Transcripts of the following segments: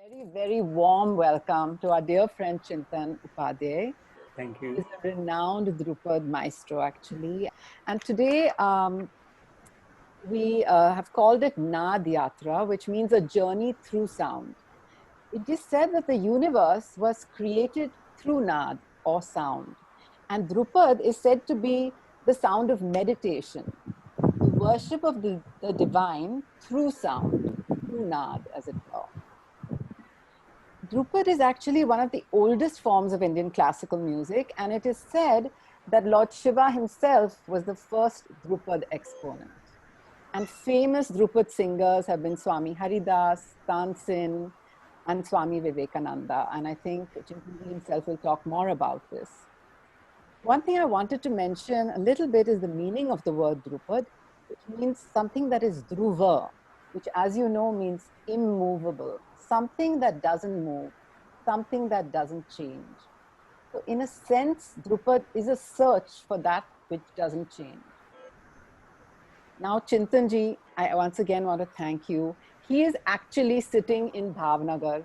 Very, very warm welcome to our dear friend Chintan Upadhyay. Thank He you. is a renowned Drupad maestro, actually. And today we have called it Naad Yatra, which means a journey through sound. It is said that the universe was created through Naad or sound. And Drupad is said to be the sound of meditation, the worship of the divine through sound, through Naad, as it were. Drupad is actually one of the oldest forms of Indian classical music, and it is said that Lord Shiva himself was the first Drupad exponent. And famous Drupad singers have been Swami Haridas, Tansin, and Swami Vivekananda. And I think Chintanji himself will talk more about this. One thing I wanted to mention a little bit is the meaning of the word Drupad, which means something that is Dhruva, which, as you know, means immovable, something that doesn't move, something that doesn't change. So, in a sense, Drupad is a search for that which doesn't change. Now, Chintanji, I once again want to thank you. He is actually sitting in Bhavnagar,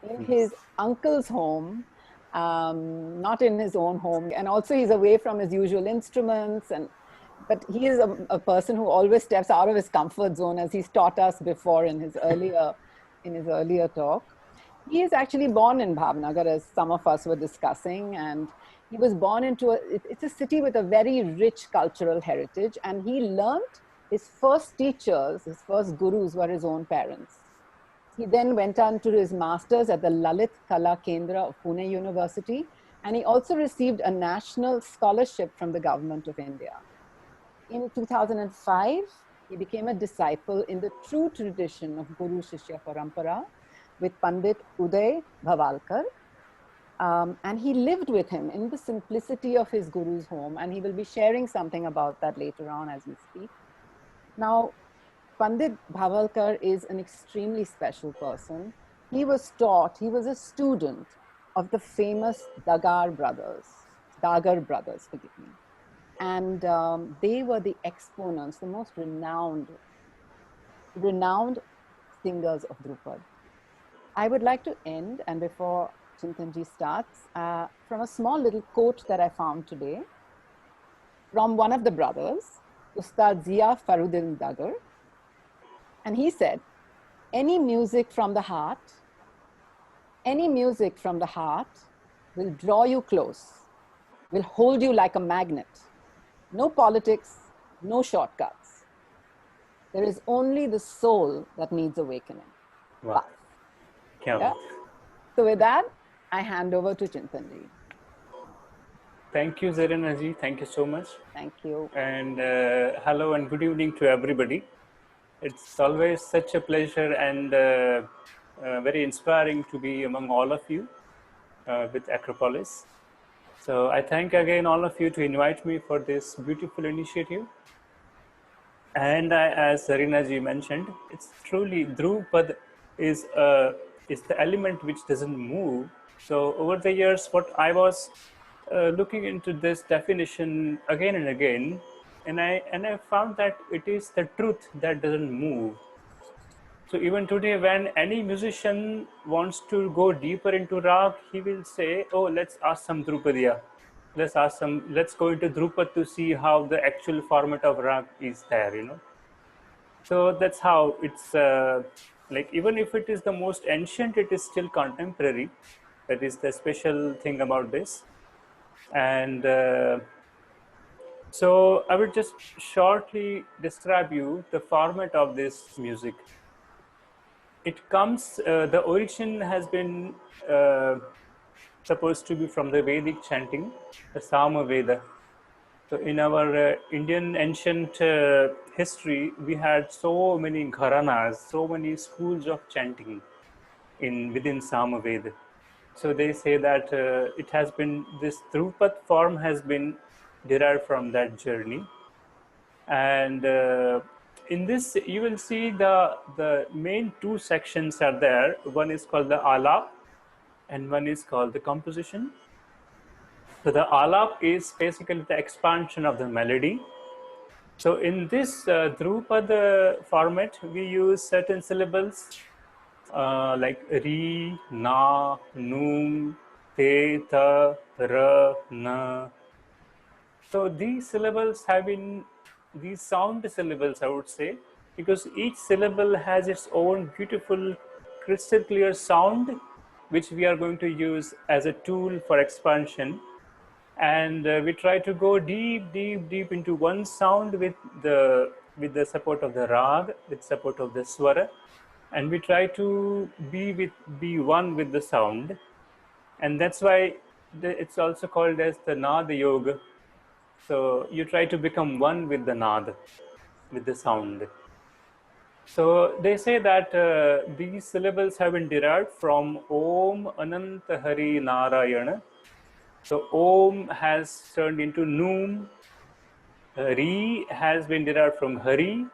in his uncle's home, not in his own home. And also, he's away from his usual instruments. But he is a person who always steps out of his comfort zone, as he's taught us before in his earlier talk. He is actually born in Bhavnagar, as some of us were discussing, and he was born into it's a city with a very rich cultural heritage, and he learned his first teachers, his first gurus were his own parents. He then went on to his master's at the Lalit Kala Kendra of Pune University, and he also received a national scholarship from the government of India. In 2005, he became a disciple in the true tradition of Guru Shishya Parampara with Pandit Uday Bhavalkar. And he lived with him in the simplicity of his guru's home, and he will be sharing something about that later on as we speak. Now, Pandit Bhavalkar is an extremely special person. He was a student of the famous Dagar brothers, forgive me. And they were the exponents, the most renowned singers of Drupad. I would like to end, and before Chintanji starts, from a small little quote that I found today from one of the brothers, Ustad Zia Faruddin Dagar. And he said, any music from the heart will draw you close, will hold you like a magnet. No politics, no shortcuts. There is only the soul that needs awakening. Wow. Yeah? So with that, I hand over to Chintanji. Thank you, Zarina ji. Thank you so much. Thank you. And hello and good evening to everybody. It's always such a pleasure and very inspiring to be among all of you with Acropolis. So I thank again all of you to invite me for this beautiful initiative. And as Zarina ji mentioned, it's truly Drupad is the element which doesn't move. So over the years, what I was looking into this definition again and again, and I found that it is the truth that doesn't move. So even today, when any musician wants to go deeper into rag, he will say, "Oh, let's ask some Drupadiya. Let's go into Drupad to see how the actual format of rag is there." So that's how it's like, even if it is the most ancient, it is still contemporary. That is the special thing about this. And so I will just shortly describe you the format of this music. It comes, the origin has been supposed to be from the Vedic chanting, the Sama Veda. So in our Indian ancient history, we had so many gharanas, so many schools of chanting within Samaveda. So they say that this Drupad form has been derived from that journey. And in this, you will see the main two sections are there. One is called the Alap and one is called the composition. So the Alap is basically the expansion of the melody. So in this Drupad format, we use certain syllables, like Ri, Na, Noom, Te, Ta, Ra, Na. So these syllables have been, these sound syllables, I would say, because each syllable has its own beautiful, crystal clear sound, which we are going to use as a tool for expansion. And we try to go deep, deep, deep into one sound with the support of the rag, with support of the swara, and we try to be one with the sound, and that's why it's also called as the Nada Yoga. So you try to become one with the Nada, with the sound. So they say that these syllables have been derived from Om Ananta Hari Narayana. So Om has turned into Noom. Ri has been derived from Hari,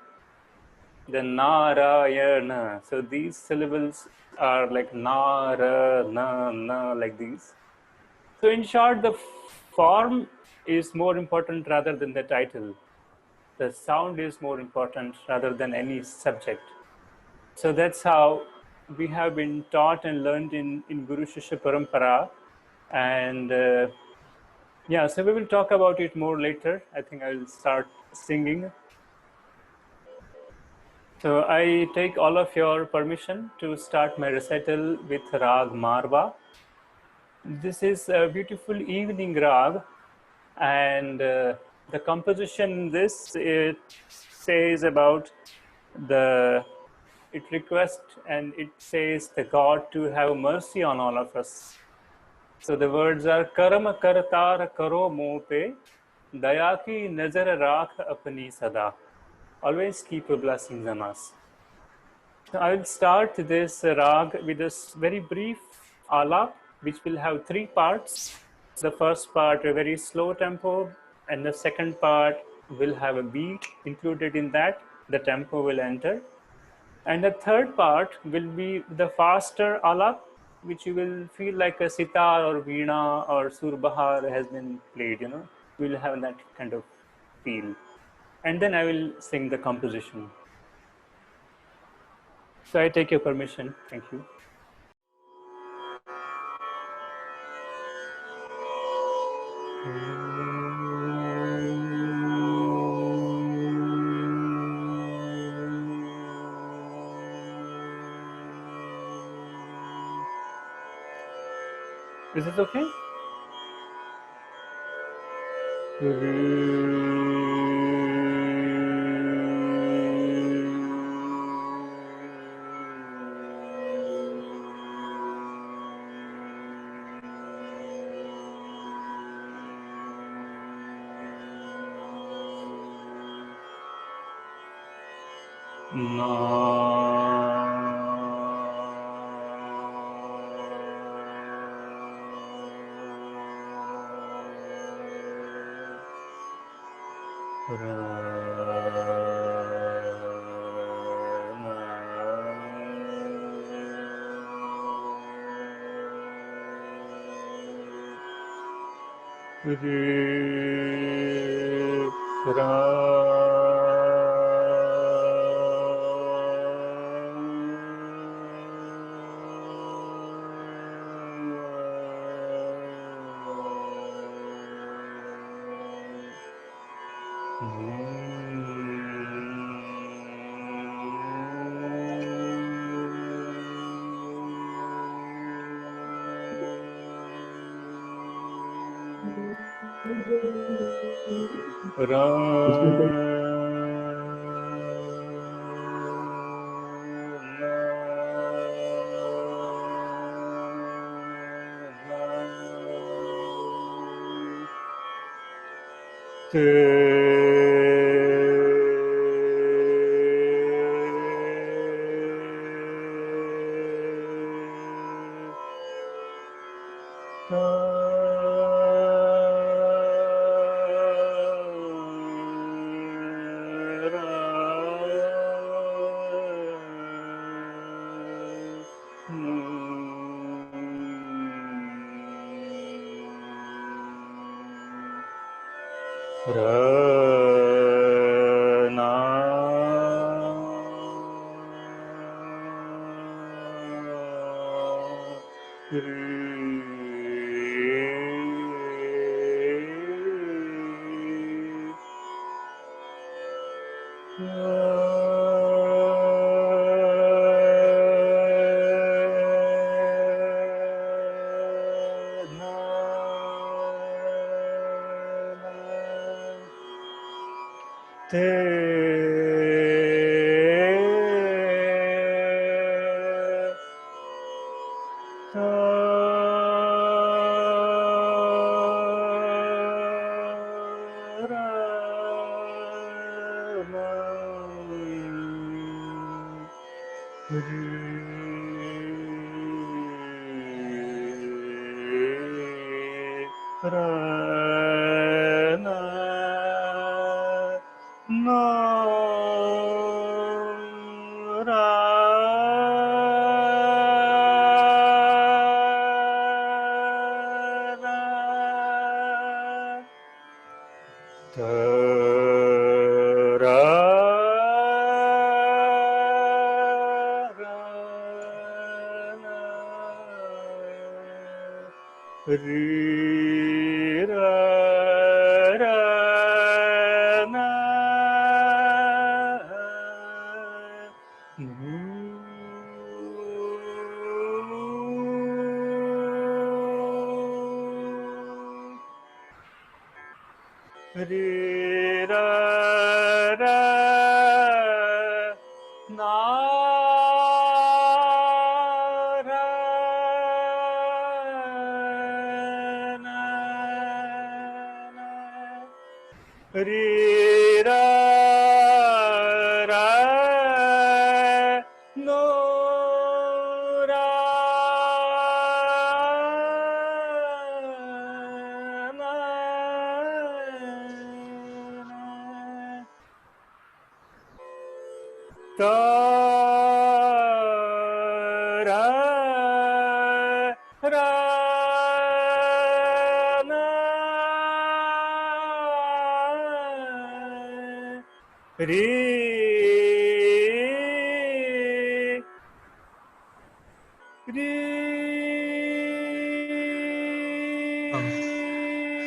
then Narayana. So these syllables are like Nara, Na, Na, like these. So in short, the form is more important rather than the title. The sound is more important rather than any subject. So that's how we have been taught and learned in Guru Shishya Parampara. And yeah, so we will talk about it more later. I think I will start singing. So I take all of your permission to start my recital with Rag Marwa. This is a beautiful evening rag, and the composition in this, it says about it requests and it says the God to have mercy on all of us. So the words are Karma Kartar Karo Moh Pe, Daya ki Nazar Rakh Apni Sada. Always keep your blessings on us. So I will start this rag with a very brief alap, which will have three parts. The first part, a very slow tempo, and the second part will have a beat included in that. The tempo will enter. And the third part will be the faster alap, which you will feel like a sitar or veena or surbahar has been played, you know. We'll have that kind of feel. And then I will sing the composition. So I take your permission. Thank you. Is this okay?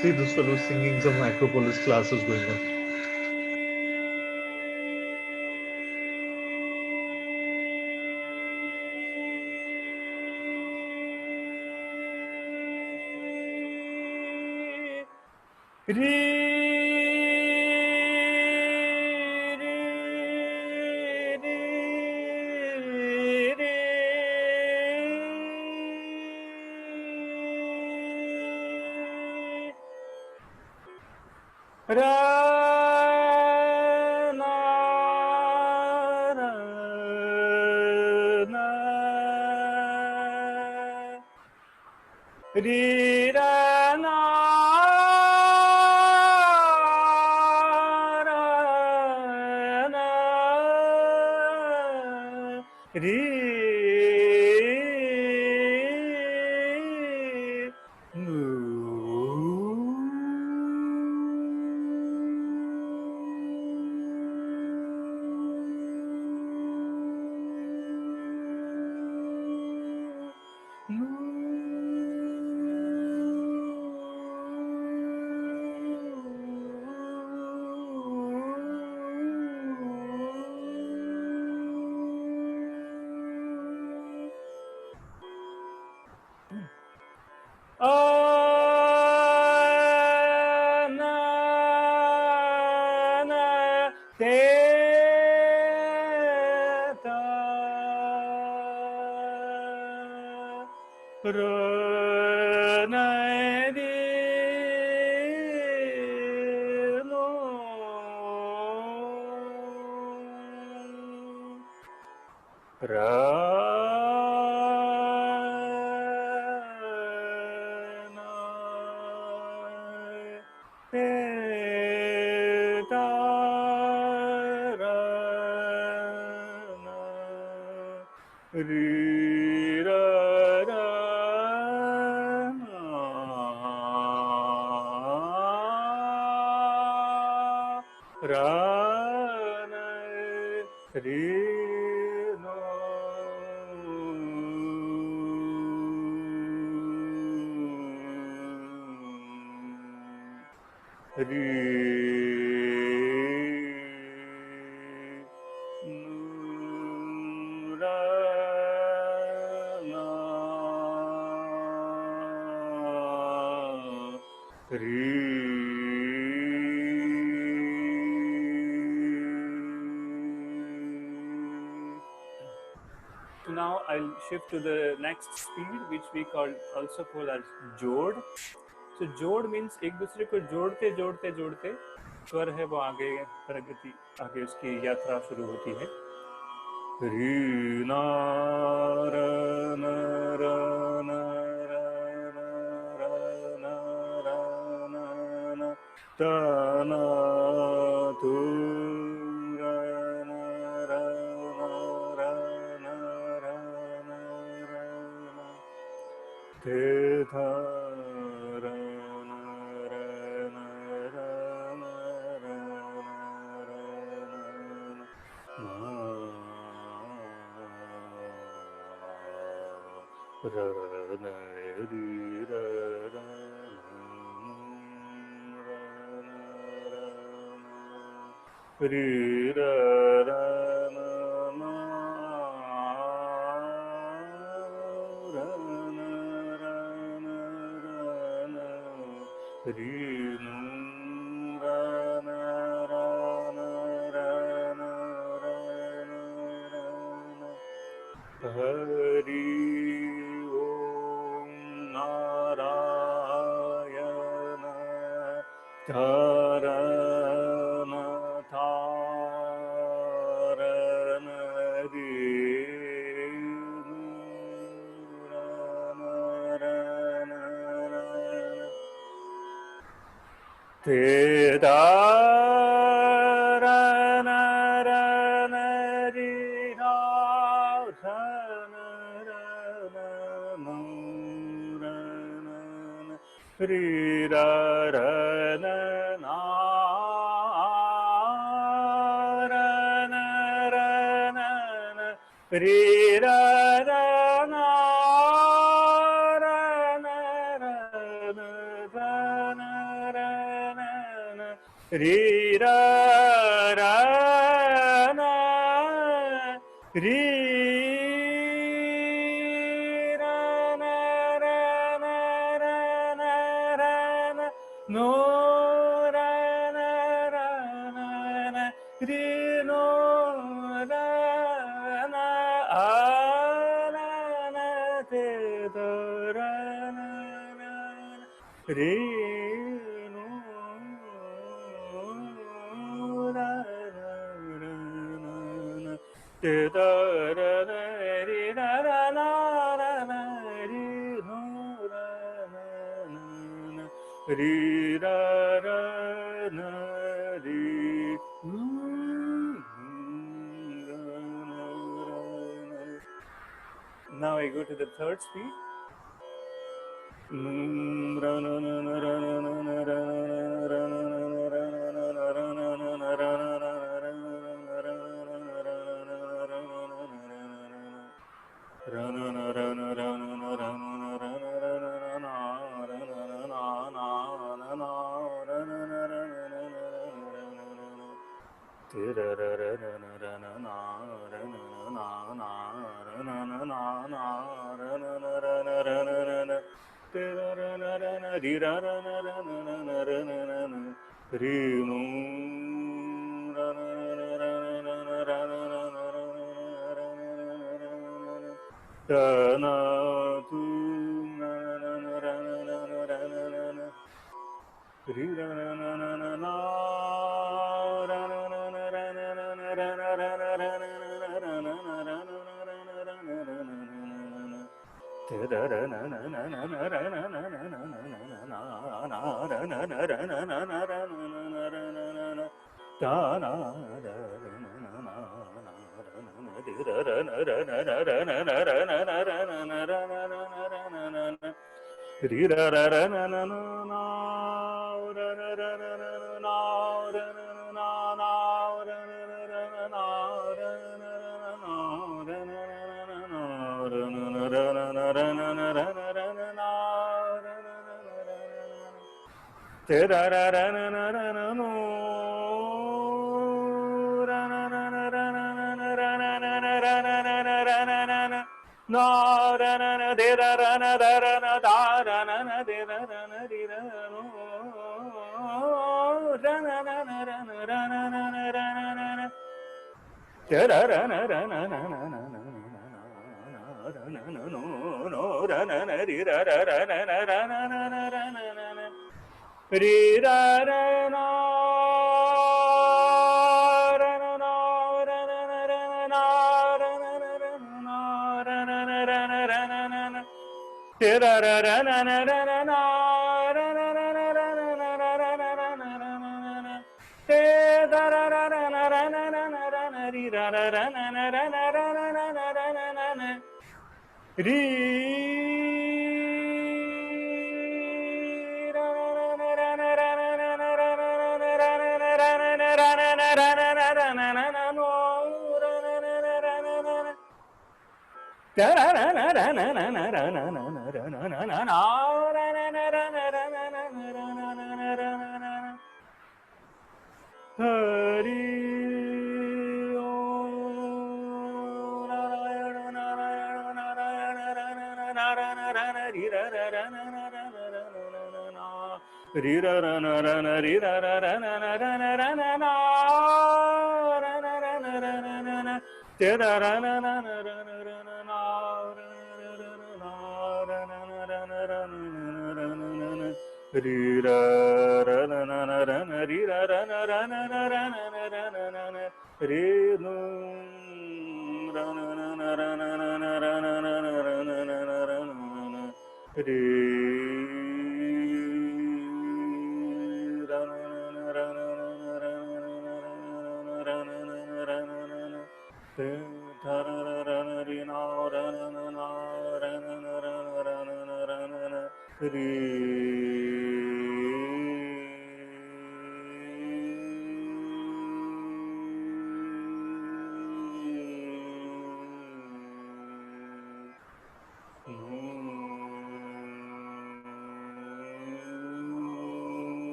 See this fellow singing some Acropolis classes going on. Ri So now I'll shift to the next speed, which we also call as जोड़. So जोड़ means एक दूसरे को जोड़ते जोड़ते जोड़ते स्वर है वो आगे प्रगति आगे उसकी यात्रा शुरू होती है. री ना र न र न र न र न न त न तु र न र न र न र न र न ते धा र न र न र न र न र न Hari Om Narayana Dharana Dharana Renu Rana Rana Rana Te Ri ra ra na na ra na ra na na Ri ra ra na ra na ra na ra na ra na na Ri ra ra na Ri no ra na ra na na ri no ra na a na na te do ra na na ri no ra ra ra na na te do ra na ri ra ra na ra na ri no ra na na Ri ra ra na ri Now I go to the third speed.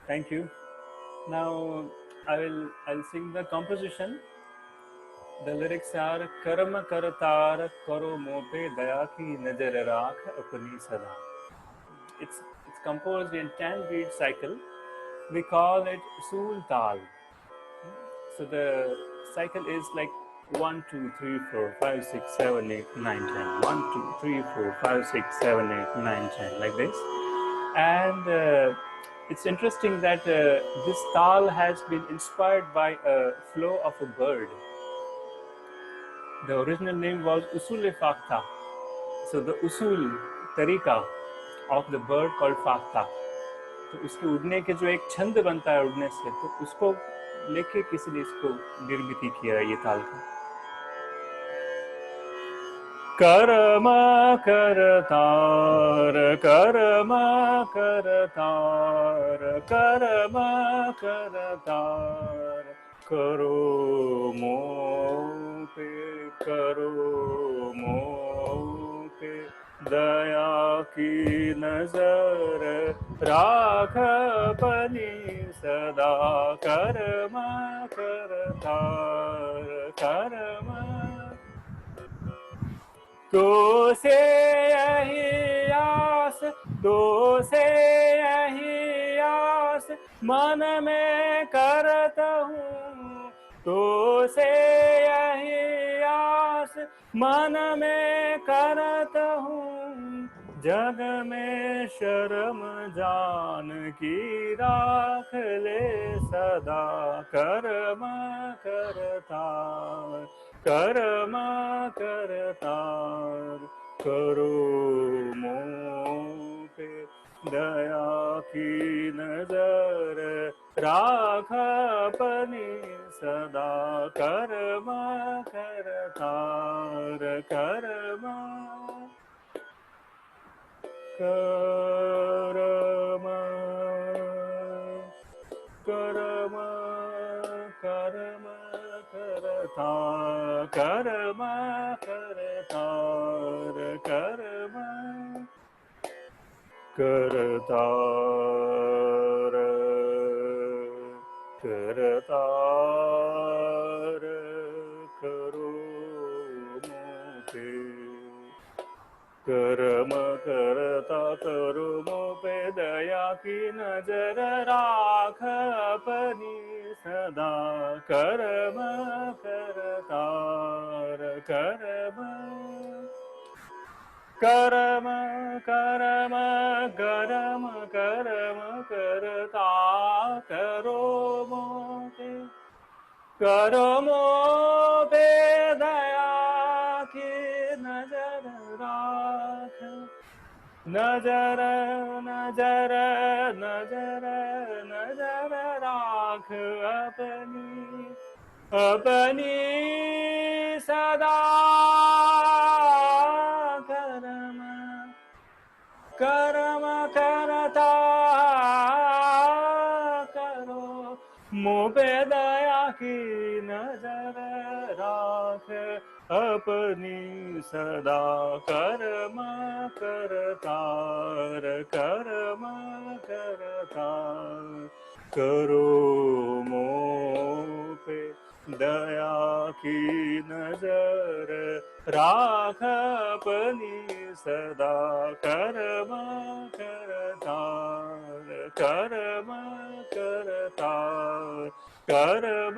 Thank you. Now I'll sing the composition. The lyrics are Karma Karatar Karo Mope Daya Ki Najar Rakh Apni Sada. It's composed in 10-beat cycle. We call it Sul Tal. So the cycle is like 1, 2, 3, 4, 5, 6, 7, 8, 9, 10. 1, 2, 3, 4, 5, 6, 7, 8, 9, 10, like this. And it's interesting that this tal has been inspired by a flow of a bird. The original name was Usul Fakhta. So the Usul Tarika of the bird called Fakhta. तो उसके उड़ने के जो एक छंद बनता है उड़ने से, तो उसको लेके किसी ने इसको निर्मित किया ये ताल का. कर्मा करतार कर्मा करतार कर्मा करतार करो मोह पे दया की नजर राख बनी सदा कर्मा करतार कर्मा तो से यही आस मन में करता हूँ तो से यही आस मन में करता हूँ जग में शर्म जान की राख ले सदा कर्मा करतार कर्मा करतार करो मोह पे दया की नजर, राख अपनी सदा कर्म करतार, कर्म कर्म कर्म कर्म करता, कर्म करतार, कर्म करतार, करतार, करो मोपे कर्म करता, करो मोपे दया की नजर, राख अपनी सदा कर्म करतार, कर्म कर्म कर्म कर्म कर्म करता, करो मोपे दया की नजर, राख नजर नजर नजर नजर, राख अपनी सदा कर्म कर्म करता, करो मुँह पे दया की नजर, राख अपनी सदा कर्म करतार, कर्म करतार, करो मुँह पे दया की नजर, राख अपनी सदा कर्म करतार, कर्म करतार, कर्म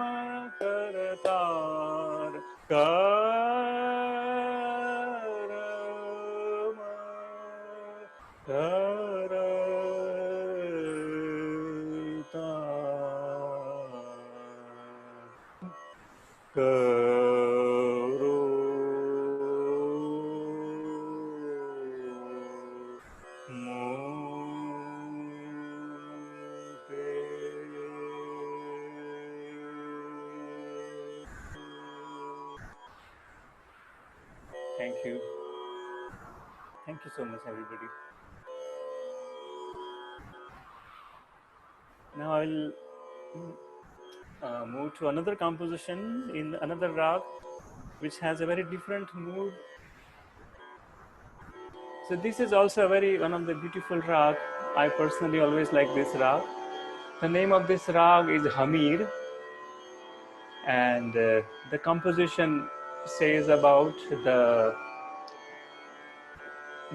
करतार, कर्म करतार, करो मोपे। Thank you. Thank you so much, everybody. Now I'll move to another composition in another rag, which has a very different mood. So this is also one of the beautiful rag. I personally always like this rag. The name of this rag is Hamir, and the composition says about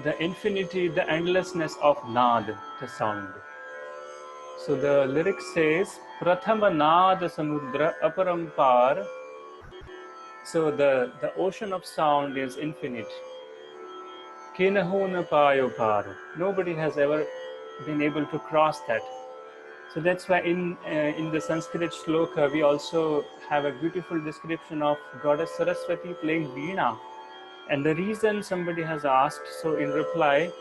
the infinity, the endlessness of Naad, the sound. So the lyric says, Prathama Naad Samudra Aparampar. So the ocean of sound is infinite. Kinahuna Payo Par. Nobody has ever been able to cross that. So that's why in the Sanskrit shloka, we also have a beautiful description of Goddess Saraswati playing Veena. And the reason somebody has asked, so in reply,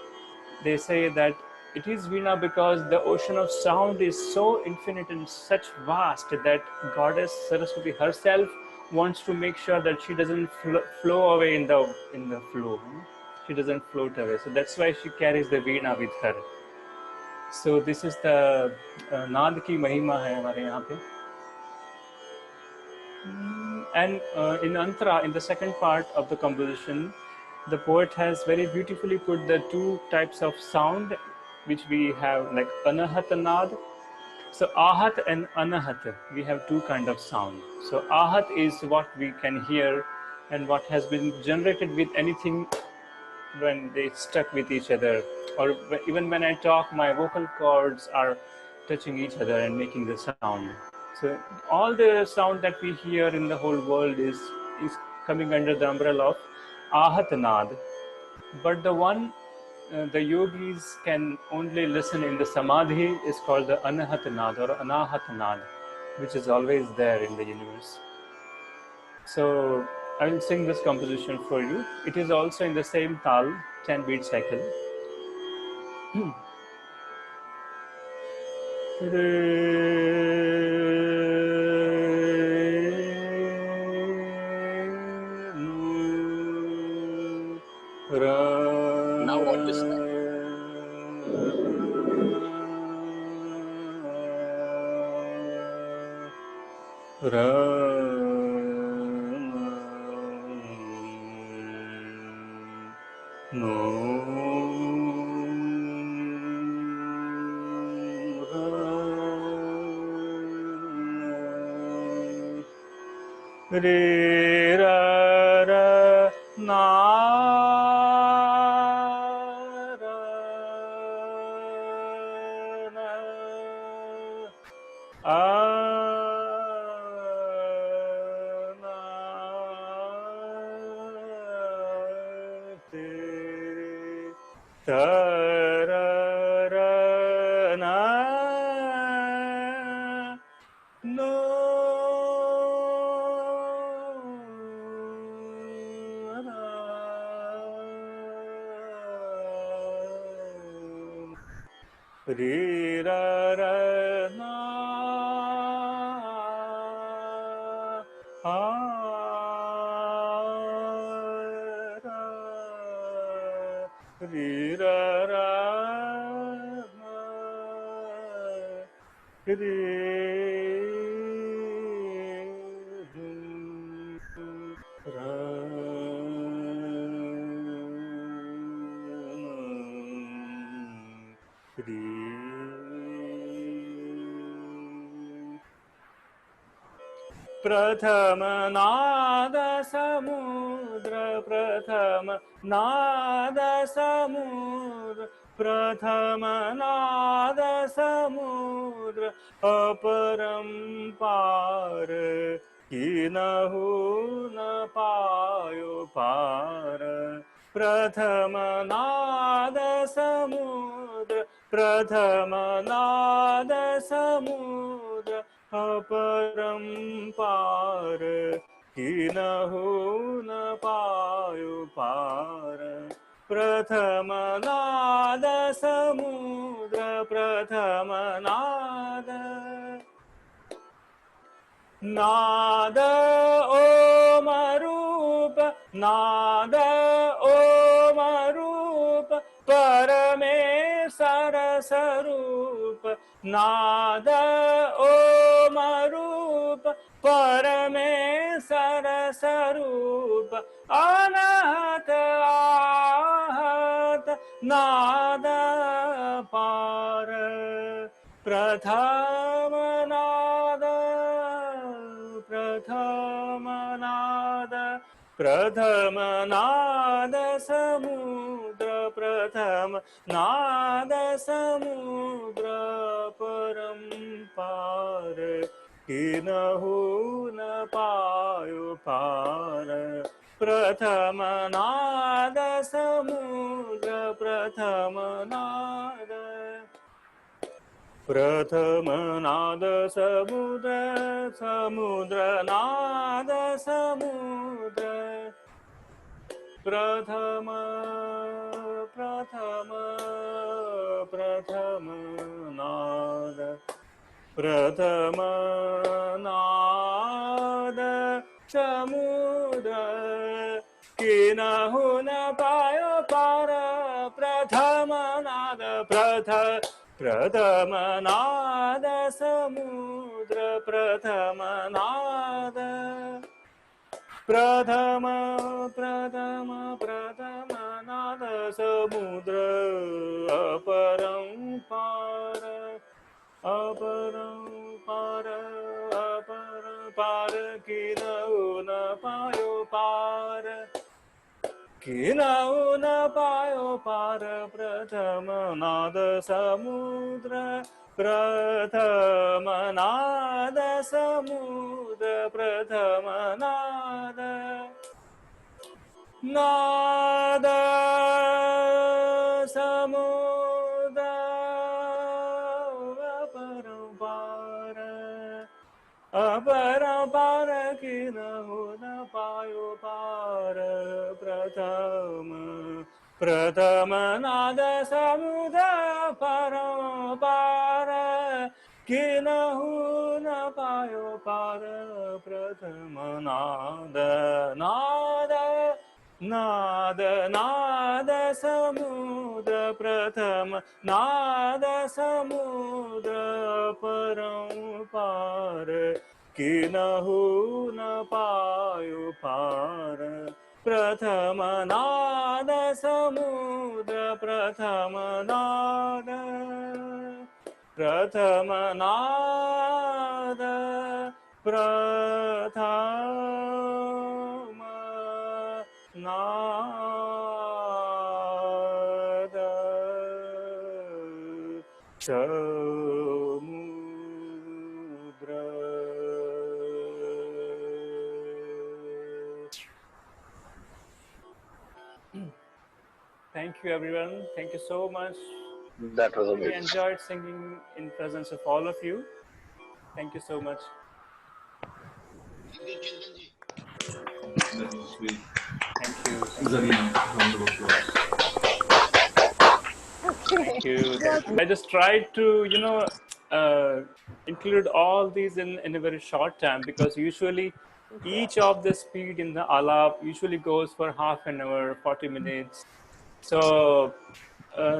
they say that it is Veena because the ocean of sound is so infinite and such vast that Goddess Saraswati herself wants to make sure that she doesn't flow away in the flow. She doesn't float away. So that's why she carries the Veena with her. So this is the Naad ki Mahima hai hamare yahan pe. And in Antara, in the second part of the composition, the poet has very beautifully put the two types of sound which we have, like Anahat and Naad. So Ahat and Anahat, we have two kind of sound. So Ahat is what we can hear and what has been generated with anything when they stuck with each other, or even when I talk, my vocal cords are touching each other and making the sound. So all the sound that we hear in the whole world is coming under the umbrella of Ahat Naad. But the one the yogis can only listen in the Samadhi is called the Anahat Naad or Anahat Naad, which is always there in the universe. So I will sing this composition for you. It is also in the same tal, 10-beat cycle. Now what is that? Re ra ra na ra na a na te ta ra ra na no re ra ra na a ra re ra ra na re ra प्रथम नाद समुद्र प्रथम नाद समुद्र प्रथम नाद समुद्र अपरंपार किनहु न पायो पार प्रथम नाद समुद्र प्रथम नाद समुद्र अपरंपार किनहु न पायो पार प्रथम नाद समुद्र प्रथम नाद नाद ओम रूप नाद ओम रूप परमेश्वर स्वरूप नाद ओम रूप परमेश्वर स्वरूप अनाहत आहत नाद पार प्रथम नाद प्रथम नाद प्रथम नाद समुद्र प्रथम नाद समुद्र परंपार किनहु न पायो पार प्रथम नाद समुद्र प्रथम नाद प्रथम नाद समुद्र समुद्र नाद समुद्र प्रथम प्रथम प्रथम नाद प्रथम नाद समुद्र किनहु न पायो पार प्रथम नाद प्रथम नाद समुद्र प्रथम नाद प्रथम प्रथम प्रथम नाद समुद्र अपरंपार अपरंपार अपरंपार किनहु न पायो पार किनहु न पायो पार प्रथम नाद समुद्र प्रथम नाद समुद्र प्रथम नाद नाद समुद्र अपरंपार अपरंपार किनहु न पायो पार प्रथम नाद समुद परम्पार किनहु न पायो पार प्रथम नाद नाद नाद नाद समुद्र प्रथम नाद समुद्र परम्पार किनहु न पायो पार प्रथम नाद समुद्र प्रथम नाद प्रथम नाद प्रथम नाद समुद्र. Thank you, everyone. Thank you so much. That was I amazing. enjoyed singing in presence of all of you. Thank you so much. Thank you, Chintanji. That was sweet. Thank you. Zarina, round of applause. Thank you. I just tried to, include all these in a very short time, because usually each of the speed in the alap usually goes for half an hour, 40 minutes. So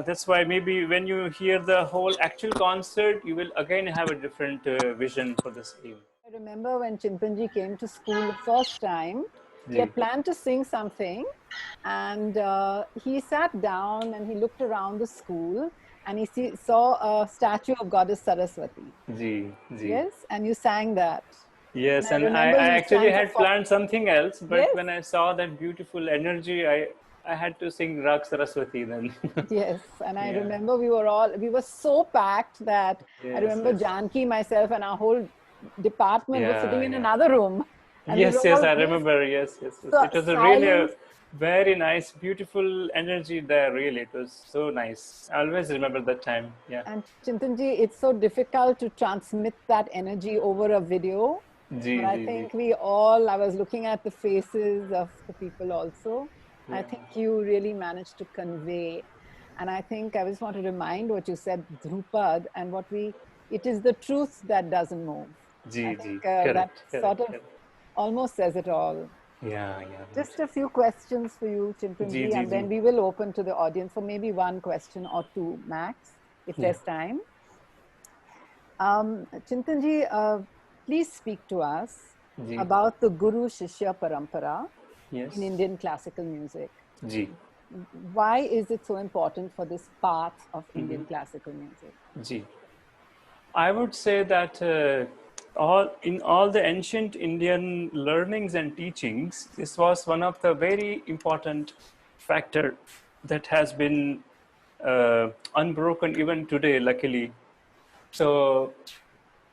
that's why maybe when you hear the whole actual concert, you will again have a different vision for the same. I remember when Chimpanji came to school the first time, he had planned to sing something, and he sat down and he looked around the school and he saw a statue of Goddess Saraswati. Ji. Yes, and you sang that. Yes, and I remember you actually sang had for planned something else, but Yes. when I saw that beautiful energy, I had to sing Rag Saraswati then. Yes, and I Yeah. remember we were so packed that I Yes, remember yes. Janki, myself, and our whole department was sitting in Yeah. another room. And we Yes, were yes, all I just remember. Yes, yes, yes. so It was a really a silent. very nice, beautiful energy there. Really, it was so nice. I always remember that time. Yeah. And Chintanji, it's so difficult to transmit that energy over a video. Ji, But I ji, think ji. I was looking at the faces of the people also. I think you really managed to convey. And I think I just want to remind what you said, Dhrupad, and it is the truth that doesn't move. Ji, I ji. think Correct, that correct, sort of correct. almost says it all. Yeah, yeah. Just a few questions for you, Ji, Chimpanji, ji, and then ji. we will open to the audience for maybe one question or two max, if there's time. Chintanji, please speak to us Ji. about the Guru Shishya Parampara Yes. in Indian classical music. Ji. Why is it so important for this path of Indian classical music? Ji. I would say that in all the ancient Indian learnings and teachings, this was one of the very important factor that has been unbroken even today, luckily. So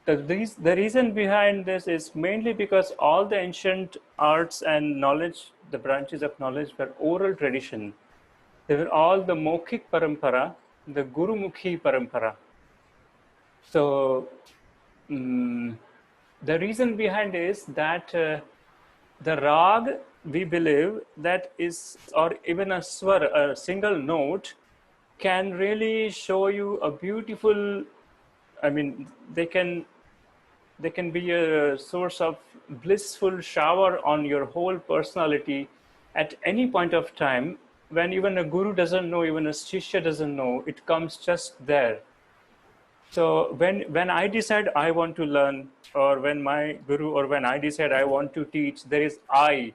the reason behind this is mainly because all the ancient arts and knowledge, the branches of knowledge, were oral tradition. They were all the Mokhik Parampara, the Gurumukhi Parampara. So the reason behind is that the rag, we believe, that is, or even a swar, a single note, can really show you a beautiful, I mean, they can be a source of blissful shower on your whole personality at any point of time, when even a guru doesn't know, even a shishya doesn't know, it comes just there. So when I decide I want to learn, or when my guru, or when I decide I want to teach, there is I,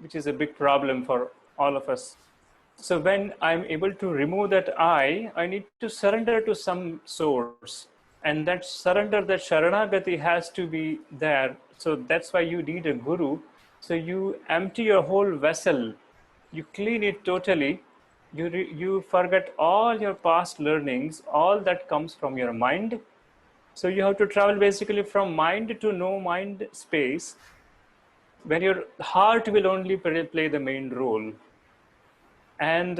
which is a big problem for all of us. So when I'm able to remove that I need to surrender to some source. And that surrender, that Sharanagati has to be there. So that's why you need a guru. So you empty your whole vessel, you clean it totally, you forget all your past learnings, all that comes from your mind. So you have to travel basically from mind to no mind space, where your heart will only play the main role. And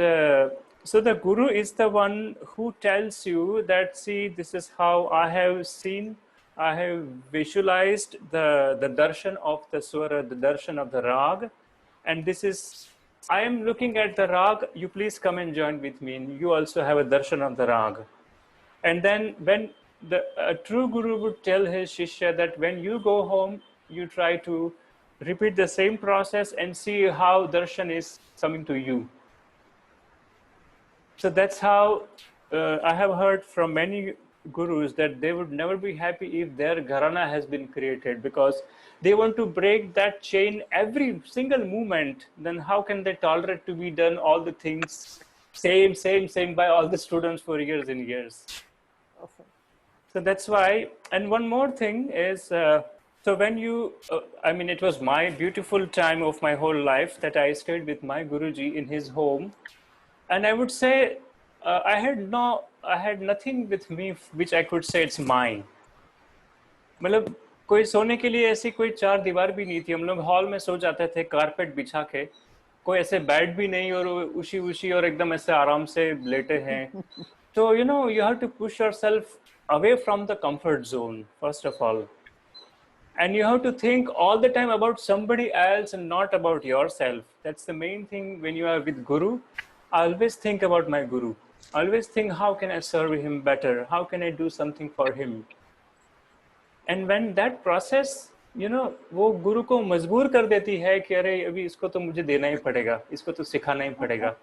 so the guru is the one who tells you that, see, this is how I have seen, I have visualized the darshan of the swara, the darshan of the rag, and this is I am looking at the rag, you please come and join with me, and you also have a darshan of the rag. And then when a true guru would tell his shishya that when you go home, you try to repeat the same process and see how darshan is coming to you. So that's how I have heard from many gurus that they would never be happy if their gharana has been created, because they want to break that chain every single movement. Then how can they tolerate to be done all the things same by all the students for years and years? Perfect. So that's why. And one more thing is, so when you, I mean, it was my beautiful time of my whole life that I stayed with my Guruji in his home. And I would say I had nothing with me which I could say it's mine. मतलब कोई सोने के लिए ऐसी कोई चार दीवार भी नहीं थी. हम लोग हॉल में सो जाते थे कारपेट बिछा के. कोई ऐसे बेड भी नहीं और उशी उशी और एकदम ऐसे आराम से लेटे हैं. So you know, you have to push yourself away from the comfort zone first of all, and you have to think all the time about somebody else and not about yourself. That's the main thing when you are with Guru. I always think about my Guru. I always think, how can I serve him better? How can I do something for him? And when that process, you know, वो गुरु को मजबूर कर देती है कि अरे अभी इसको तो मुझे देना ही पड़ेगा, इसको तो सिखाना ही पड़ेगा.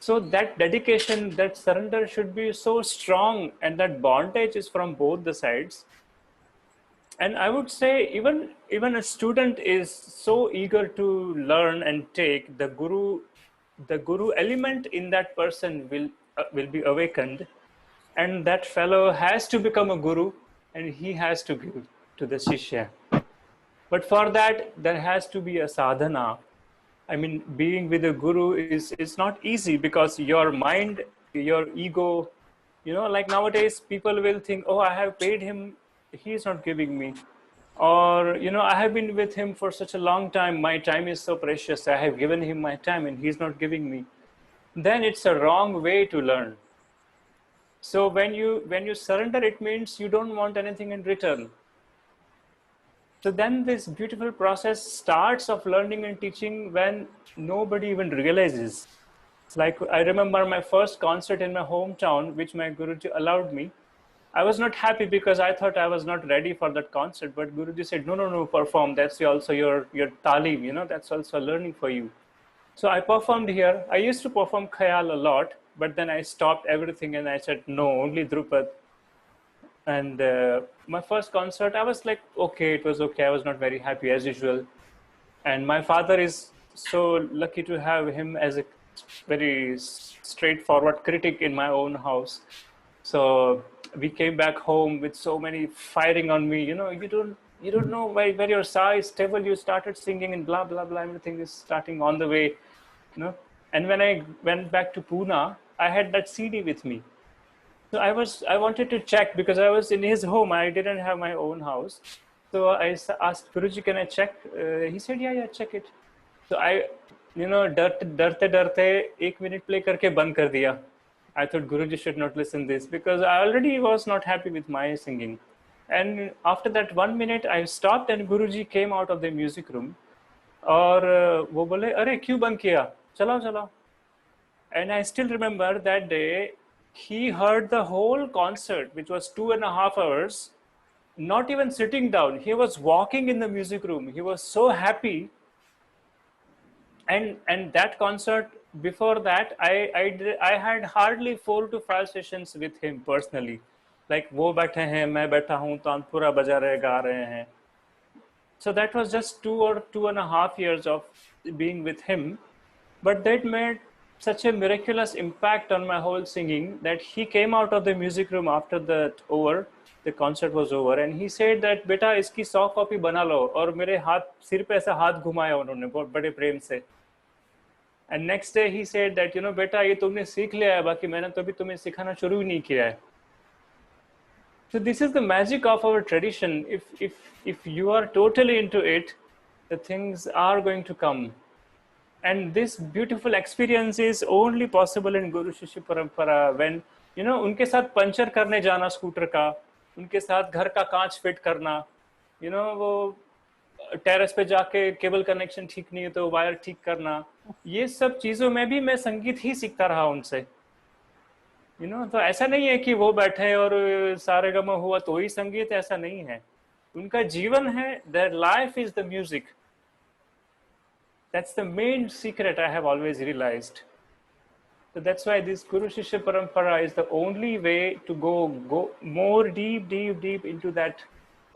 So that dedication, that surrender should be so strong, and that bondage is from both the sides. And I would say even a student is so eager to learn and take the guru element in that person will be awakened, and that fellow has to become a guru, and he has to give to the shishya. But for that, there has to be a sadhana. I mean, being with a guru is not easy, because your mind, your ego, you know, like nowadays people will think, oh, I have paid him, he is not giving me. Or, you know, I have been with him for such a long time, my time is so precious, I have given him my time and he's not giving me. Then it's a wrong way to learn. So when you surrender, it means you don't want anything in return. So then this beautiful process starts of learning and teaching when nobody even realizes. It's like, I remember my first concert in my hometown, which my Guruji allowed me. I was not happy because I thought I was not ready for that concert, but Guruji said, no, perform. That's also your talim, you know, that's also learning for you. So I performed here. I used to perform Khayal a lot, but then I stopped everything and I said, no, only Drupad. And my first concert, I was like, okay, it was okay. I was not very happy as usual. And my father is so lucky to have him as a very straightforward critic in my own house. So we came back home with so many firing on me. You know, you don't know where your sa is stable. You started singing and blah, blah, blah. Everything is starting on the way, you know. And when I went back to Pune, I had that CD with me. So I wanted to check, because I was in his home. I didn't have my own house. So I asked Guruji, can I check? He said, yeah, check it. So I, you know, डरते 1 minute play करके बंद कर दिया. I thought Guruji should not listen this, because I already was not happy with my singing. And after that 1 minute, I stopped and Guruji came out of the music room. और वो बोले, अरे क्यों बंद किया? चलाओ. And I still remember that day, he heard the whole concert, which was 2.5 hours, not even sitting down. He was walking in the music room. He was so happy. And that concert, before that, I had hardly 4 to 5 sessions with him personally. Like, वो बैठे हैं, मैं बैठा हूँ, तानपुरा बजा रहे, गा रहे हैं. So that was just 2 or 2.5 years of being with him. But that made such a miraculous impact on my whole singing that he came out of the music room after the concert was over, and he said that, बेटा इसकी 100 copy बना लो. और मेरे सिर पे ऐसा हाथ घुमाया उन्होंने बहुत बड़े प्रेम से. And next day he said that, you know, बेटा ये तुमने सीख लिया है, बाकी मैंने तो अभी तुम्हें सिखाना शुरू ही नहीं किया है. So this is the magic of our tradition. If you are totally into it, the things are going to come. And this beautiful experience is only possible in Guru Shishya Parampara, when, you know, उनके साथ puncture करने जाना scooter का, उनके साथ घर का कांच फिट करना, you know, वो टेरेस पे जाके केबल कनेक्शन ठीक नहीं है तो वायर ठीक करना, ये सब चीजों में भी मैं संगीत ही सीखता रहा उनसे। तो ऐसा नहीं है कि वो बैठे और सारे गम हुआ तो ही संगीत, ऐसा नहीं है। उनका जीवन है, their life is the music. That's the main secret I have always realized. So that's why this Guru Shishya Parampara is the only way to go more deep into that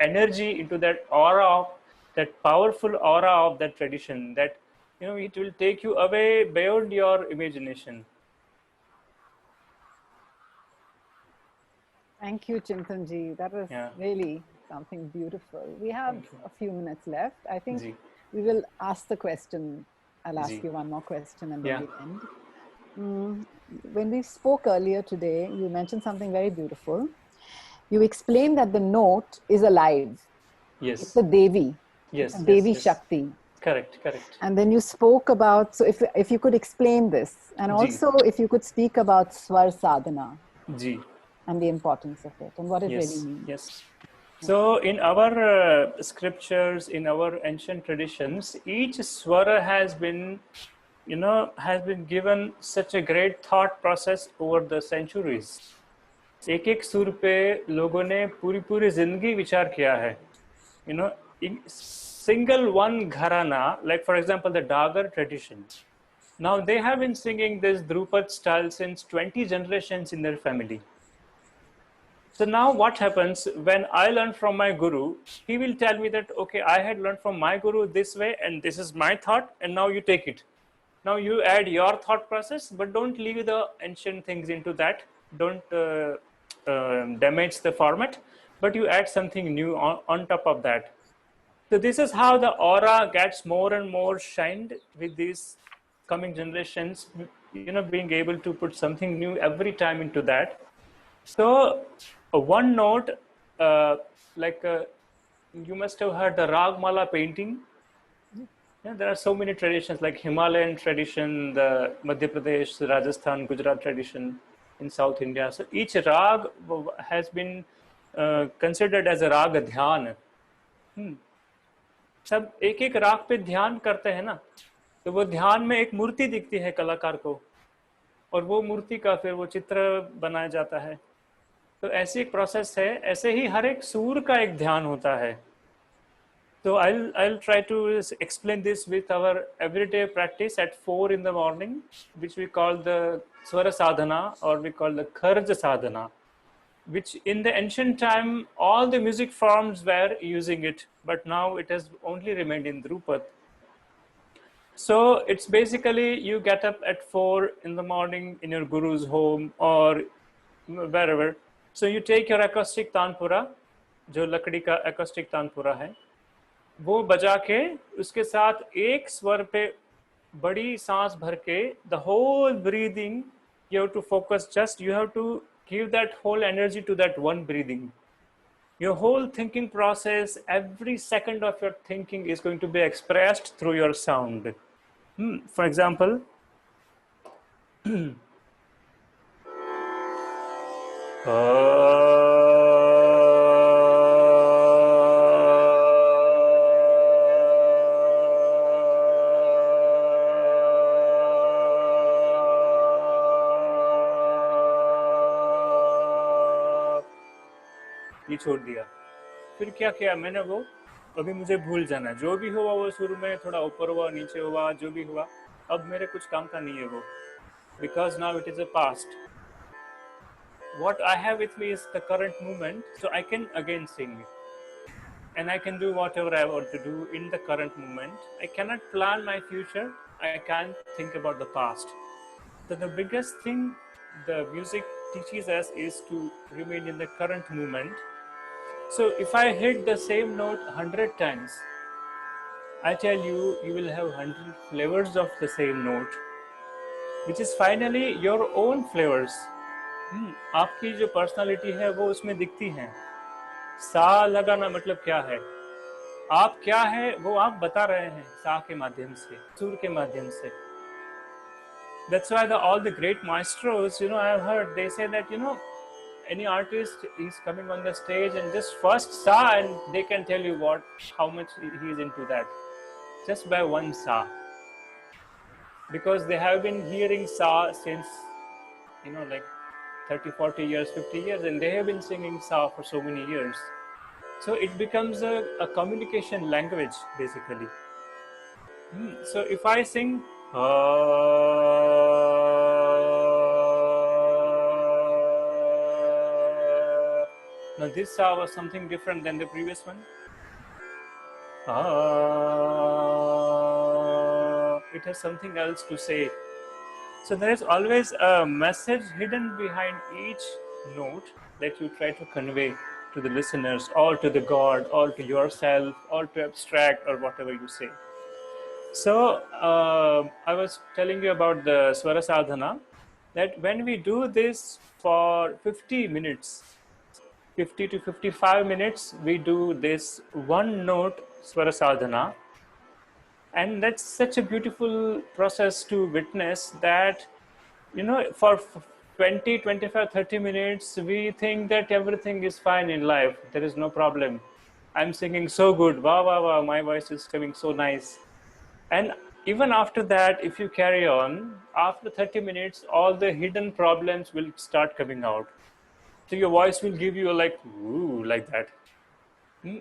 energy, into that aura, that powerful aura of that tradition, that it will take you away beyond your imagination. Thank you, Chintanji. That was really something beautiful. We have a few minutes left. I think we will ask the question. I'll ask you one more question and then we'll end. When we spoke earlier today, you mentioned something very beautiful. You explained that the note is alive. Yes. It's a Devi. Yes. It's a Devi Shakti. Correct. And then you spoke about, so if you could explain this, and also if you could speak about Swar Sadhana. And the importance of it and what it really means. Yes. So in our scriptures, in our ancient traditions, each swara has been given such a great thought process over the centuries. एक सुर पे लोगों ने पूरी जिंदगी विचार किया है. In single one gharana, like for example the Dagar tradition. Now they have been singing this Drupad style since 20 generations in their family. So now what happens when I learn from my guru, he will tell me that, okay, I had learned from my guru this way and this is my thought and now you take it. Now you add your thought process, but don't leave the ancient things into that. Don't damage the format, but you add something new on top of that. So this is how the aura gets more and more shined with these coming generations, being able to put something new every time into that. So one note, you must have heard the Ragmala painting. There are so many traditions like Himalayan tradition, the Madhya Pradesh, Rajasthan, Gujarat tradition in South India. So each rag has been considered as a rag dhyan. सब एक राग पे ध्यान करते हैं ना, तो वो ध्यान में एक मूर्ति दिखती है कलाकार को, और वो मूर्ति का फिर वो चित्र बनाया जाता है. तो ऐसी एक प्रोसेस है. ऐसे ही हर एक सूर का एक ध्यान होता है. So I'll try to explain this with our everyday practice at 4 in the morning, which we call the Swara Sadhana, or we call the Kharj Sadhana, which in the ancient time all the music forms were using it, but now it has only remained in Drupad. So it's basically you get up at 4 in the morning in your guru's home or wherever. So you take your acoustic tanpura, जो लकड़ी का acoustic tanpura है, वो बजा के उसके साथ एक स्वर पे बड़ी सांस भर के, the whole breathing you have to focus, just you have to give that whole energy to that one breathing. Your whole thinking process, every second of your thinking is going to be expressed through your sound. For example, ये छोड़ दिया. फिर क्या किया मैंने, वो अभी मुझे भूल जाना, जो भी हुआ वो शुरू में थोड़ा ऊपर हुआ, नीचे हुआ, जो भी हुआ, अब मेरे कुछ काम का नहीं है वो, because now it is a past. What I have with me is the current moment, so I can again sing and I can do whatever I want to do in the current moment. I cannot plan my future, I can't think about the past. So the biggest thing the music teaches us is to remain in the current moment. So if I hit the same note 100 times, I tell you, you will have 100 flavors of the same note, which is finally your own flavors. आपकी जो personality है वो उसमें दिखती है. सा लगाना मतलब क्या है, आप क्या है वो आप बता रहे हैं सा के माध्यम से, सुर के माध्यम से. That's why all the great maestros, I have heard, they say that, any artist is coming on the stage and just first sa, and they can tell you how much he is into that, just by one sa, because they have been hearing sa since, like 30, 40 years, 50 years, and they have been singing sa for so many years. So it becomes a communication language, basically. So if I sing, now this sa was something different than the previous one. It has something else to say. So there is always a message hidden behind each note that you try to convey to the listeners, or to the God, or to yourself, or to abstract, or whatever you say. So I was telling you about the Swara Sadhana, that when we do this for 50 minutes, 50 to 55 minutes, we do this one note Swara Sadhana. And that's such a beautiful process to witness, that, for 20, 25, 30 minutes, we think that everything is fine in life. There is no problem. I'm singing so good. Wow, wow, wow. My voice is coming so nice. And even after that, if you carry on, after 30 minutes, all the hidden problems will start coming out. So your voice will give you like, ooh, like that.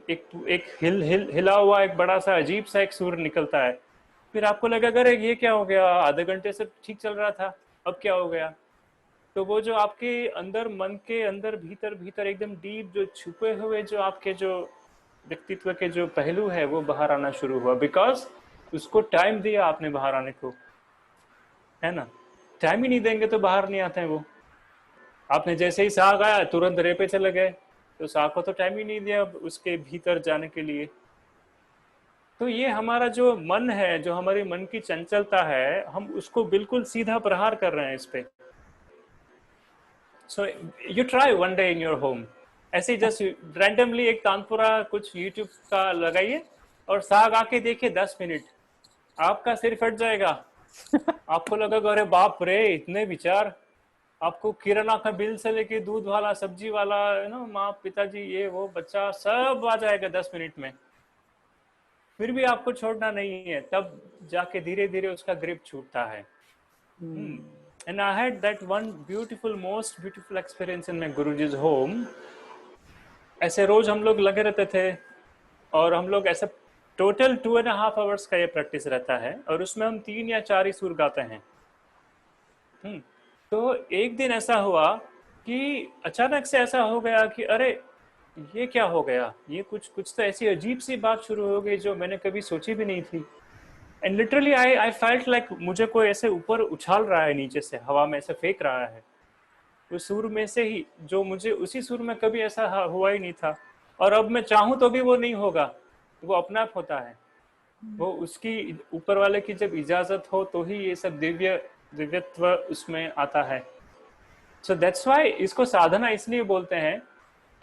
एक हिला हुआ एक बड़ा सा अजीब सा एक सुर निकलता है, फिर आपको लगा अरे ये क्या हो गया, आधे घंटे से ठीक चल रहा था, अब क्या हो गया। तो वो जो आपके अंदर, मन के अंदर, भीतर एकदम डीप, जो छुपे हुए, जो आपके जो व्यक्तित्व के जो पहलू है, वो बाहर आना शुरू हुआ, बिकॉज उसको टाइम दिया आपने बाहर आने को, है ना। टाइम ही नहीं देंगे तो बाहर नहीं आते हैं वो। आपने जैसे ही सा गाया तुरंत रे पे चले गए, तो सा को तो टाइम ही नहीं दिया उसके भीतर जाने के लिए। तो ये हमारा जो मन है, जो हमारी मन की चंचलता है, हम उसको बिल्कुल सीधा प्रहार कर रहे हैं इस पे। So you try one day in your home, ऐसे जस्ट रैंडमली एक तानपुरा कुछ यूट्यूब का लगाइए और सा गा के देखिए 10 मिनट, आपका सिर फट जाएगा। आपको लगेगा अरे बाप रे, इतने विचार। आपको किराना का बिल से लेके दूध वाला, सब्जी वाला, माँ पिताजी, ये वो, बच्चा, सब आ जाएगा 10 मिनट में। फिर भी आपको छोड़ना नहीं है, तब जाके धीरे धीरे उसका ग्रिप छूटता है। And I had that one most beautiful experience in my Guruji's home. ऐसे रोज हम लोग लगे रहते थे, और हम लोग ऐसे टोटल 2.5 hours का ये प्रैक्टिस रहता है, और उसमें हम 3 या 4 ही सुर गाते हैं। तो एक दिन ऐसा हुआ कि अचानक से ऐसा हो गया कि अरे ये क्या हो गया, ये कुछ तो ऐसी अजीब सी बात शुरू हो गई जो मैंने कभी सोची भी नहीं थी। And literally I felt like मुझे कोई ऐसे ऊपर उछाल रहा है, नीचे से हवा में ऐसे फेंक रहा है, उस सुर में से ही, जो मुझे उसी सुर में कभी ऐसा हुआ ही नहीं था। और अब मैं चाहूँ तो भी वो नहीं होगा, वो अपना आप होता है, वो उसकी ऊपर वाले की जब इजाजत हो तो ही ये सब दिव्यत्व उसमें आता है। सो दैट्स व्हाई इसको साधना इसलिए बोलते हैं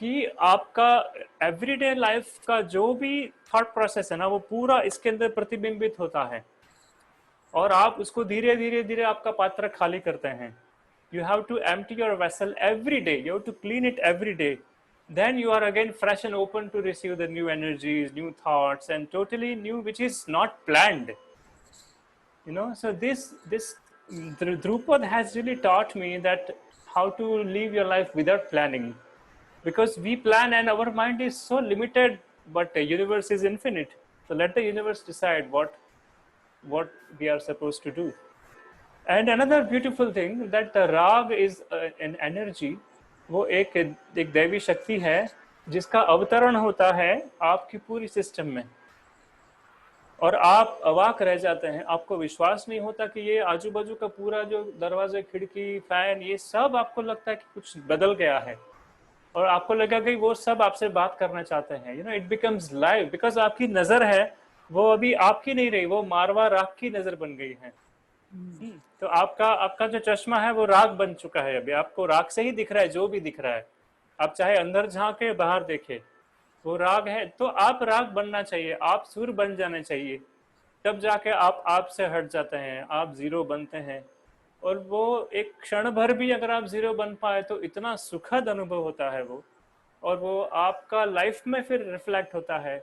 कि आपका एवरीडे लाइफ का जो भी थॉट प्रोसेस है ना, वो पूरा इसके अंदर प्रतिबिंबित होता है, और आप उसको धीरे धीरे आपका पात्र खाली करते हैं। You have to empty your vessel every day, you have to clean it every day, then you are again fresh and open to receive the new energies, new thoughts, and totally new, which is not planned. So this Drupad has really taught me that how to live your life without planning, because we plan and our mind is so limited, but the universe is infinite. So let the universe decide what we are supposed to do. And another beautiful thing, that the rag is an energy, वो एक दैवी शक्ति है जिसका अवतरण होता है आपकी पूरी सिस्टम में, और आप अवाक रह जाते हैं। आपको विश्वास नहीं होता कि ये आजू बाजू का पूरा जो दरवाजे, खिड़की, फैन, ये सब आपको लगता है कि कुछ बदल गया है, और आपको लगा कि वो सब आपसे बात करना चाहते हैं। इट बिकम्स लाइव, बिकॉज आपकी नजर है वो अभी आपकी नहीं रही, वो मारवा राग की नजर बन गई है। तो आपका जो चश्मा है वो राग बन चुका है, अभी आपको राग से ही दिख रहा है जो भी दिख रहा है। आप चाहे अंदर झांके, बाहर देखे, वो राग है। तो आप राग बनना चाहिए, आप सुर बन जाने चाहिए, तब जाके आप से हट जाते हैं, आप जीरो बनते हैं, और वो एक क्षण भर भी अगर आप जीरो बन पाए तो इतना सुखद अनुभव होता है वो, और वो आपका लाइफ में फिर रिफ्लेक्ट होता है।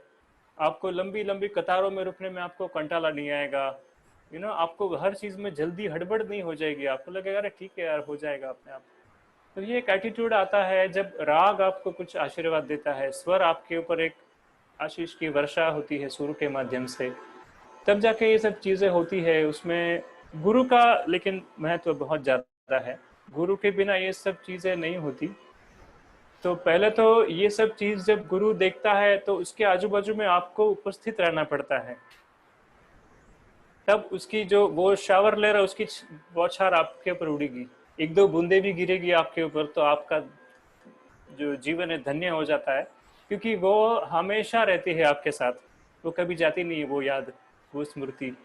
आपको लंबी लंबी कतारों में रुकने में आपको कंटाला नहीं आएगा, आपको हर चीज में जल्दी हड़बड़ नहीं हो जाएगी, आपको लगेगा अरे ठीक है यार, हो जाएगा अपने आप। तो ये एक एटीट्यूड आता है जब राग आपको कुछ आशीर्वाद देता है, स्वर आपके ऊपर एक आशीष की वर्षा होती है सुर के माध्यम से, तब जाके ये सब चीजें होती है। उसमें गुरु का लेकिन महत्व बहुत ज्यादा है, गुरु के बिना ये सब चीजें नहीं होती। तो पहले तो ये सब चीज जब गुरु देखता है तो उसके आजू बाजू में आपको उपस्थित रहना पड़ता है, तब उसकी जो वो शावर ले रहा है उसकी बौछार आपके ऊपर उड़ेगी, एक दो बूंदे भी गिरेगी आपके ऊपर तो आपका जो जीवन है धन्य हो जाता है, क्योंकि वो हमेशा रहती है आपके साथ, वो कभी जाती नहीं है वो याद, वो स्मृति।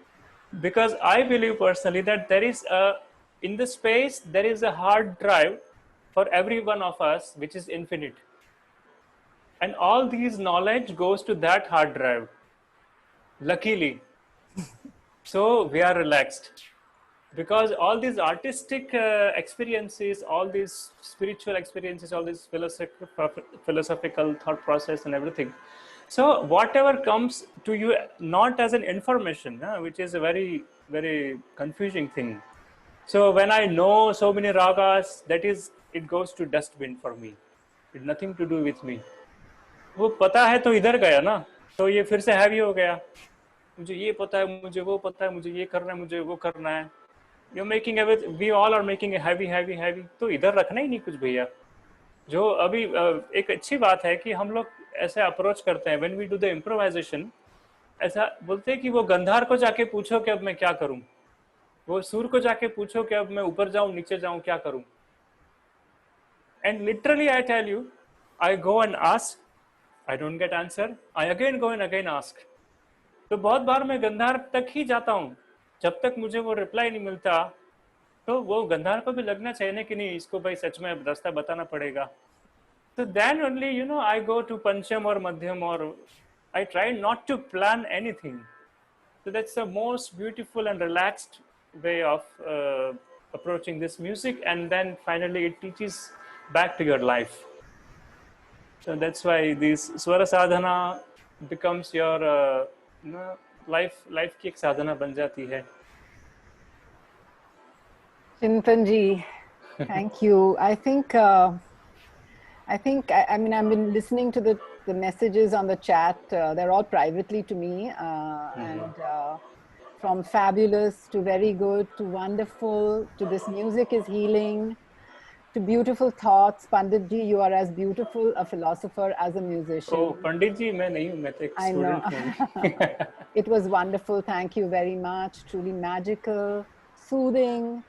Because I believe personally that there is in the space there is a hard drive for every one of us which is infinite, and all these knowledge goes to that hard drive, luckily. So we are relaxed because all these artistic experiences, all these spiritual experiences, all these philosophical thought process and everything, so whatever comes to you not as an information, which is a very very confusing thing. So when I know so many ragas, that is, it goes to dustbin for me, it nothing to do with me. वो पता है तो इधर गया ना, तो ये फिर से हैवी हो गया, मुझे ये पता है, मुझे वो पता है, मुझे ये करना है, मुझे वो करना है। You making everything, we all are making a heavy heavy heavy, तो इधर रखना ही नहीं कुछ भैया। जो अभी एक अच्छी बात है कि हम लोग ऐसे अप्रोच करते हैं, when we do the improvisation, ऐसा बोलते हैं कि वो गंधार को जाके पूछो कि अब मैं क्या करूं, वो सूर को जाके पूछो कि अब मैं ऊपर जाऊं नीचे जाऊं क्या करूं। And literally I tell you, I go and ask, I don't get answer, I again go and again ask. तो बहुत बार मैं गंधार तक ही जाता हूं, जब तक मुझे वो रिप्लाई नहीं मिलता, तो वो गंधार को भी लगना चाहिए ना कि नहीं, इसको भाई सच में रास्ता बताना पड़ेगा। So then only, I go to Pancham or Madhyam, or I try not to plan anything. So that's the most beautiful and relaxed way of approaching this music, and then finally it teaches back to your life. So that's why this Swara Sadhana becomes your life की एक साधना बन जाती है। Chintan ji, thank you. I think, I mean, I've been listening to the messages on the chat. They're all privately to me, and from fabulous to very good to wonderful to this music is healing to beautiful thoughts. Pandit ji, you are as beautiful a philosopher as a musician. Oh, Pandit ji, मैं नहीं हूँ, मैं तो एक student हूँ। It was wonderful. Thank you very much. Truly magical, soothing.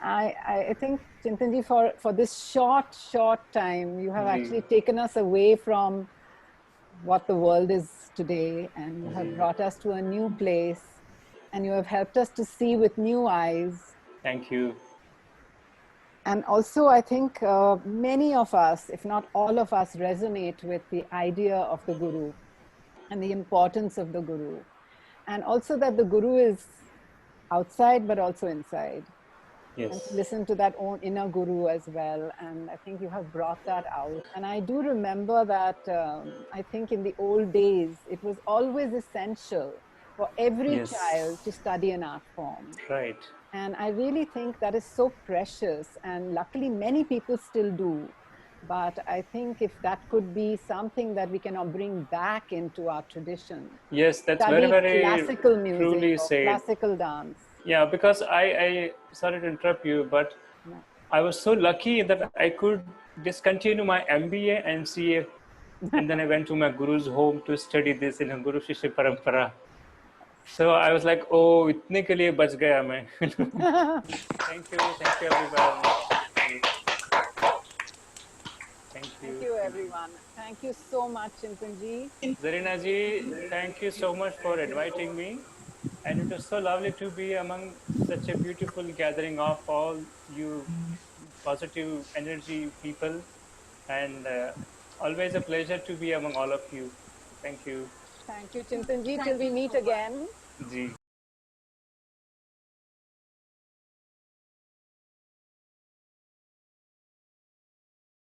I think, Chintan ji, for this short time, you have actually taken us away from what the world is today, and you have brought us to a new place, and you have helped us to see with new eyes. Thank you. And also, I think many of us, if not all of us, resonate with the idea of the Guru and the importance of the Guru. And also that the Guru is outside, but also inside. Yes. And to listen to that own inner Guru as well. And I think you have brought that out. And I do remember that I think in the old days, it was always essential for every child to study an art form. Right. And I really think that is so precious. And luckily, many people still do. But I think if that could be something that we can now bring back into our tradition. Yes, that's study very classical music, truly or said. classical dance. Yeah, because I sorry to interrupt you, but I was so lucky that I could discontinue my MBA and CA, and then I went to my guru's home to study this in a Guru Shishya Parampara. So I was like, oh, इतने के लिए बच गया मैं. Thank you everyone. Thank you everyone. Thank you so much, Chintan ji. Zarina ji, thank you so much for inviting me. And it was so lovely to be among such a beautiful gathering of all you positive energy people. And always a pleasure to be among all of you. Thank you. Thank you, Chintan ji. Till we meet again. Ji.